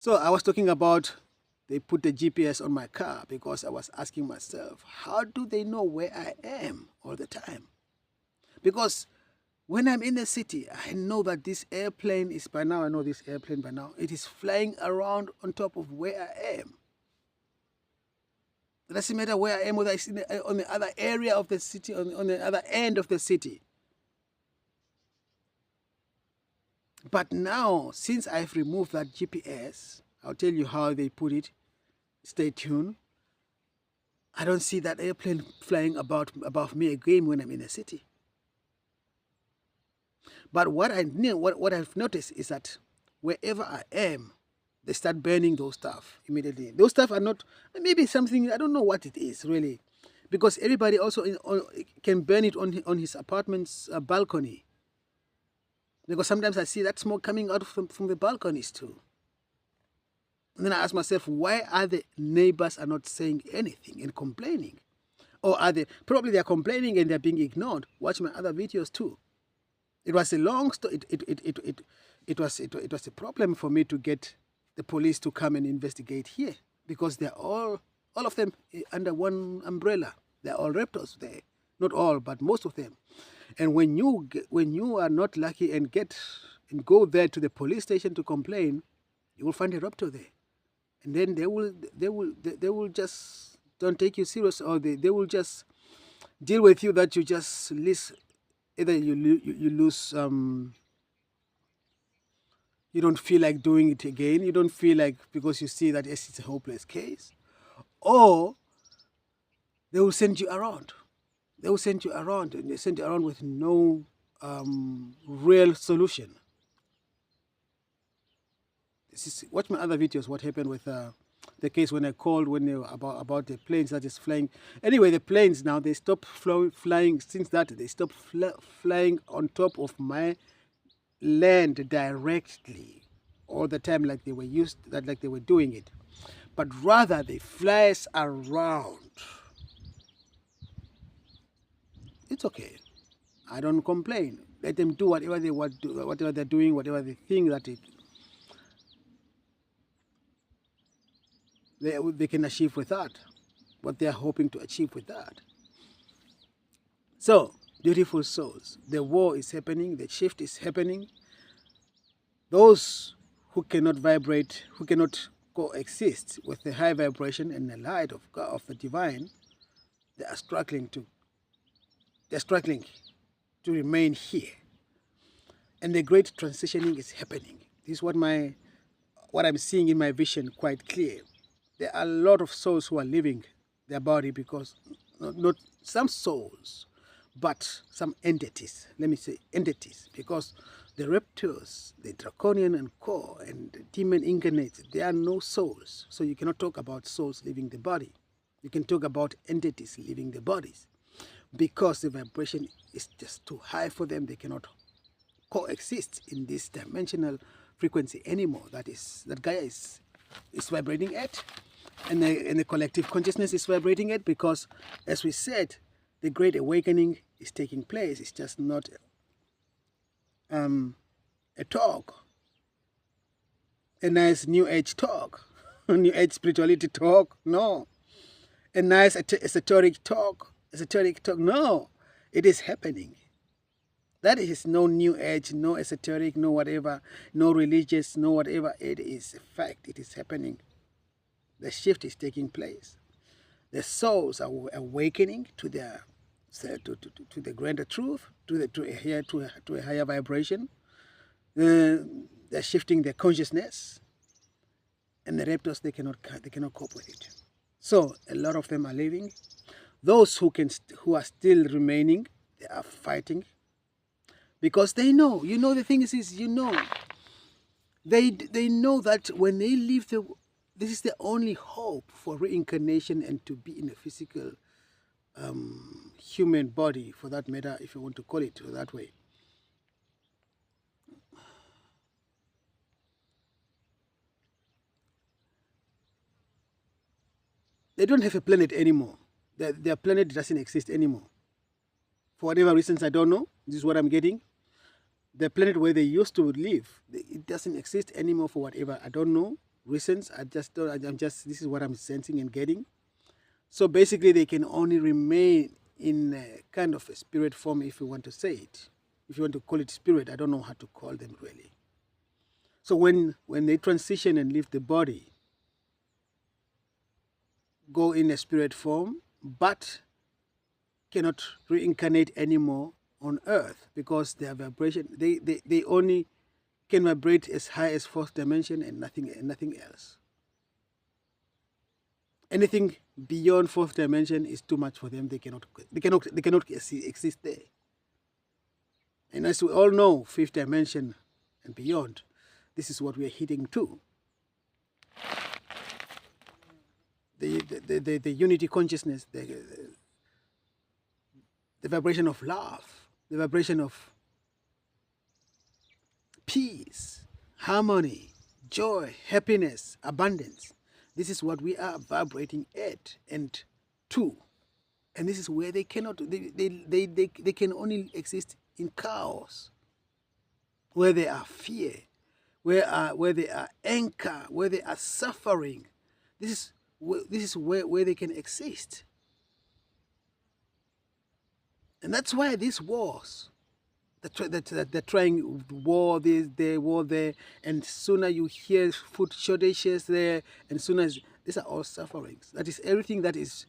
So I was talking about they put the GPS on my car because I was asking myself, how do they know where I am all the time? Because when I'm in the city, I know that this airplane is by now, I know this airplane by now, it is flying around on top of where I am. It doesn't matter where I am, whether it's on the other area of the city, on the other end of the city. But now, since I've removed that GPS, I'll tell you how they put it. Stay tuned. I don't see that airplane flying above me again when I'm in the city. But what I've noticed is that wherever I am, they start burning those stuff immediately. Those stuff are not, maybe something, I don't know what it is really, because everybody also can burn it on his apartment's balcony. Because sometimes I see that smoke coming out from the balconies too. And then I ask myself, why are the neighbors are not saying anything and complaining? Or are they, probably they're complaining and they're being ignored. Watch my other videos too. It was a long story. It was a problem for me to get the police to come and investigate here because they're all of them under one umbrella. They're all raptors there. Not all, but most of them. And when you are not lucky and go there to the police station to complain, you will find a raptor there, and then they will just don't take you serious, or they will just deal with you that you just lose. Either you lose, you don't feel like doing it again. You don't feel like, because you see that yes, it's a hopeless case, or they will send you around. They will send you around, and they send you around with no real solution. Watch my other videos. What happened with the case when I called when they were about the planes that is flying. Anyway, the planes now they stopped flying. Since that they stopped flying on top of my land directly all the time, like they were doing it. But rather they fly around. It's okay. I don't complain. Let them do whatever they want to, whatever they're doing, whatever they think that they can achieve with that, what they are hoping to achieve with that. So, beautiful souls, the war is happening, the shift is happening. Those who cannot vibrate, who cannot coexist with the high vibration and the light of God, of the divine, they're struggling to remain here. And the great transitioning is happening. This is what I'm seeing in my vision quite clear. There are a lot of souls who are leaving their body because, not some souls, but some entities. Let me say entities, because the reptiles, the draconian and core, and the demon incarnates, they are no souls. So you cannot talk about souls leaving the body. You can talk about entities leaving the bodies, because the vibration is just too high for them. They cannot coexist in this dimensional frequency anymore. That Gaia is vibrating at, and the collective consciousness is vibrating at, because, as we said, the great awakening is taking place. It's just not a talk, a nice new age talk, new age spirituality talk. No, a nice esoteric talk. No, it is happening. That is no new age, no esoteric, no whatever, no religious, no whatever. It is a fact. It is happening. The shift is taking place. The souls are awakening to their to the grander truth, to a higher vibration. They're shifting their consciousness, and the raptors they cannot cope with it. So a lot of them are leaving. Those who are still remaining, they are fighting, because they know. The thing is they know that when they leave this is the only hope for reincarnation and to be in a physical human body, for that matter, if you want to call it that way. They don't have a planet anymore. Their planet doesn't exist anymore. For whatever reasons, I don't know. This is what I'm getting. The planet where they used to live, it doesn't exist anymore for whatever, I don't know. reasons. This is what I'm sensing and getting. So basically, they can only remain in a kind of a spirit form, if you want to say it. If you want to call it spirit, I don't know how to call them really. So when they transition and leave the body, go in a spirit form, but cannot reincarnate anymore on earth because their vibration, they only can vibrate as high as fourth dimension and nothing else. Anything beyond fourth dimension is too much for them. They cannot exist there. And as we all know, fifth dimension and beyond, this is what we are hitting to. The unity consciousness, the vibration of love, the vibration of peace, harmony, joy, happiness, abundance. This is what we are vibrating at and to. And this is where they cannot, they can only exist in chaos, where they are fear, where they are anger, where they are suffering. This is where they can exist. And that's why these wars, they're trying war this there, war there, and sooner you hear food shortages there, and sooner these are all sufferings. That is everything that is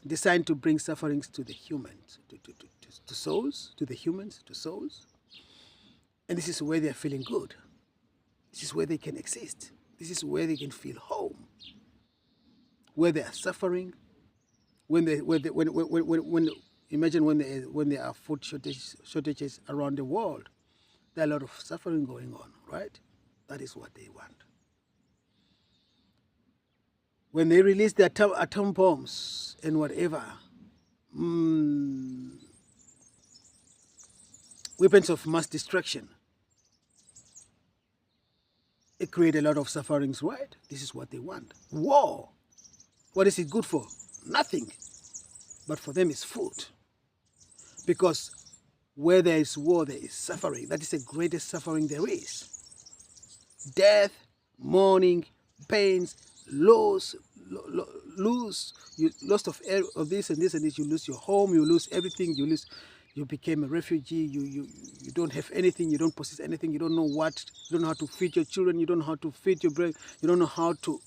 designed to bring sufferings to the humans, to souls, to the humans, to souls. And this is where they're feeling good. This is where they can exist. This is where they can feel home. Where they are suffering, imagine when there are food shortages around the world, there are a lot of suffering going on, right? That is what they want. When they release the atom bombs and whatever, weapons of mass destruction, it creates a lot of sufferings, right? This is what they want. War. What is it good for? Nothing. But for them it's food. Because where there is war, there is suffering. That is the greatest suffering there is. Death, mourning, pains, loss of this and this and this. You lose your home, you lose everything, you became a refugee, you don't have anything, you don't possess anything, you don't know you don't know how to feed your children, you don't know how to feed your brain, you don't know how to.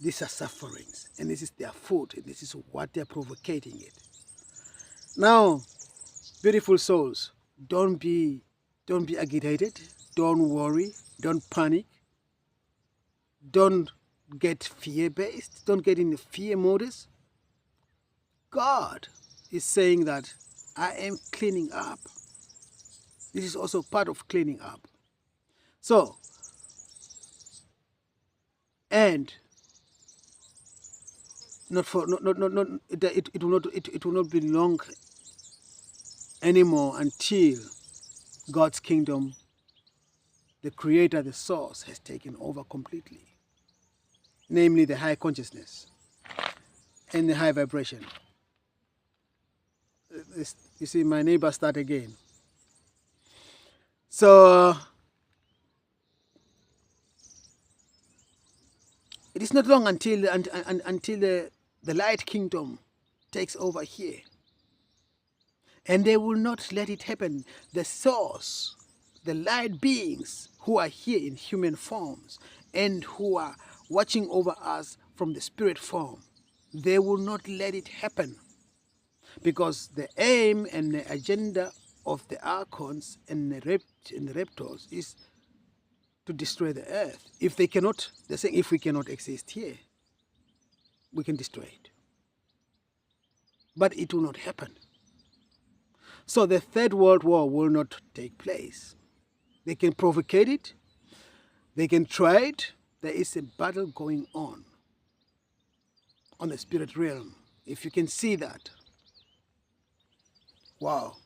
These are sufferings, and this is their food, and this is what they're provocating it. Now, beautiful souls, don't be agitated, don't worry, don't panic, don't get fear-based, don't get in the fear modus. God is saying that I am cleaning up. This is also part of cleaning up. So, and it will not be long anymore until God's kingdom, the creator, the source, has taken over completely. Namely the high consciousness and the high vibration. You see, my neighbor start again. So it is not long until the light kingdom takes over here. And they will not let it happen. The source, the light beings who are here in human forms and who are watching over us from the spirit form, they will not let it happen. Because the aim and the agenda of the archons and the reptiles is to destroy the earth. If they cannot, they're saying if we cannot exist here, we can destroy it. But it will not happen. So the Third World War will not take place. They can provocate it. They can try it. There is a battle going on the spirit realm. If you can see that. Wow.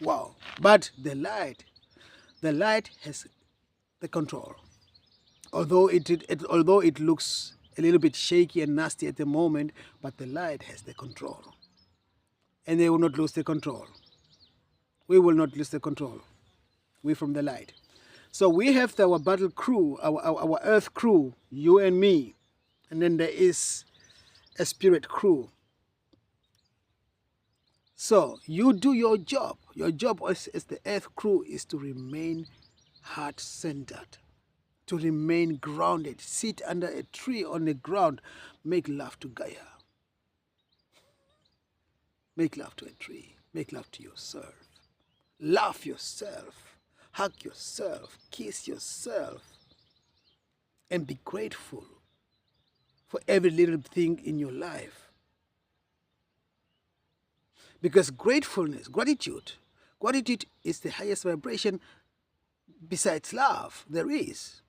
Wow. But the light has the control. Although it looks a little bit shaky and nasty at the moment, but the light has the control. And they will not lose the control. We will not lose the control. We from the light. So we have our battle crew, our earth crew, you and me. And then there is a spirit crew. So you do your job. Your job as the earth crew is to remain heart-centered, to remain grounded. Sit under a tree on the ground. Make love to Gaia. Make love to a tree. Make love to yourself. Love yourself. Hug yourself. Kiss yourself. And be grateful for every little thing in your life. Because gratitude is the highest vibration besides love there is.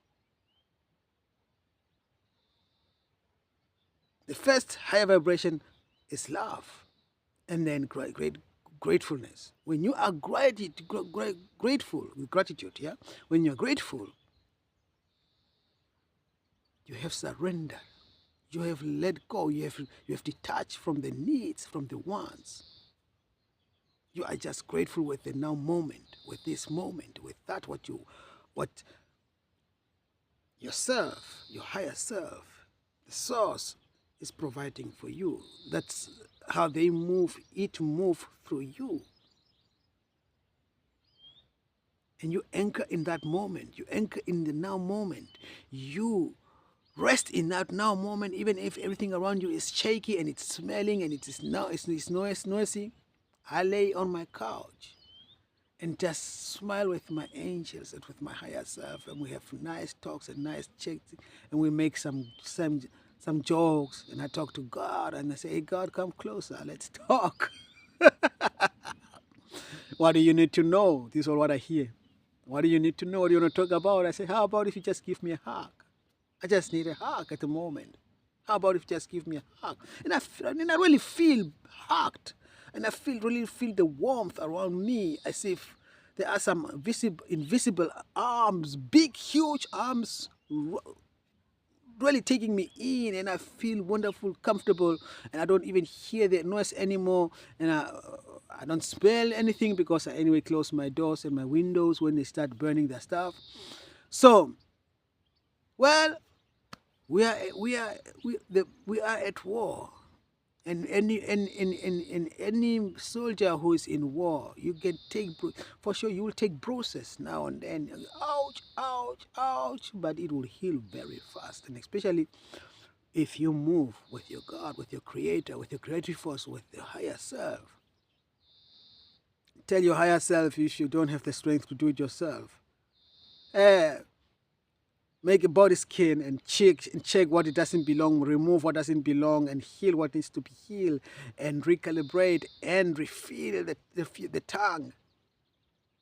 The first higher vibration is love, and then gratefulness. When you are grateful with gratitude, yeah, when you're grateful, you have surrendered. You have let go. You have detached from the needs, from the wants. You are just grateful with the now moment, with this moment, with that what yourself, your higher self, the source is providing for you. That's how they move, it move through you. And you anchor in that moment. You anchor in the now moment. You rest in that now moment, even if everything around you is shaky and it's smelling and it's noisy. I lay on my couch and just smile with my angels and with my higher self, and we have nice talks and nice checks, and we make some jokes, and I talk to God and I say, hey God, come closer, let's talk. What do you need to know? This is all what I hear. What do you need to know? What do you want to talk about? I say, how about if you just give me a hug? I just need a hug at the moment. How about if you just give me a hug? And I really feel hugged. And I really feel the warmth around me, as if there are some invisible arms, big, huge arms, really taking me in, and I feel wonderful, comfortable, and I don't even hear the noise anymore, and I don't smell anything because I anyway close my doors and my windows when they start burning their stuff. So, well, we are at war. And any soldier who is in war, you can for sure you will take bruises now and then. Ouch, ouch, ouch! But it will heal very fast, and especially if you move with your God, with your Creator, with your creative force, with your higher self. Tell your higher self if you don't have the strength to do it yourself. Make a body scan and check what it doesn't belong, remove what doesn't belong, and heal what needs to be healed, and recalibrate and refill the tongue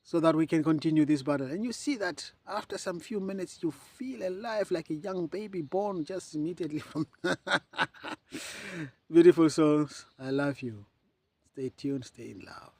so that we can continue this battle. And you see that after some few minutes, you feel alive like a young baby born just immediately from... Beautiful souls, I love you. Stay tuned, stay in love.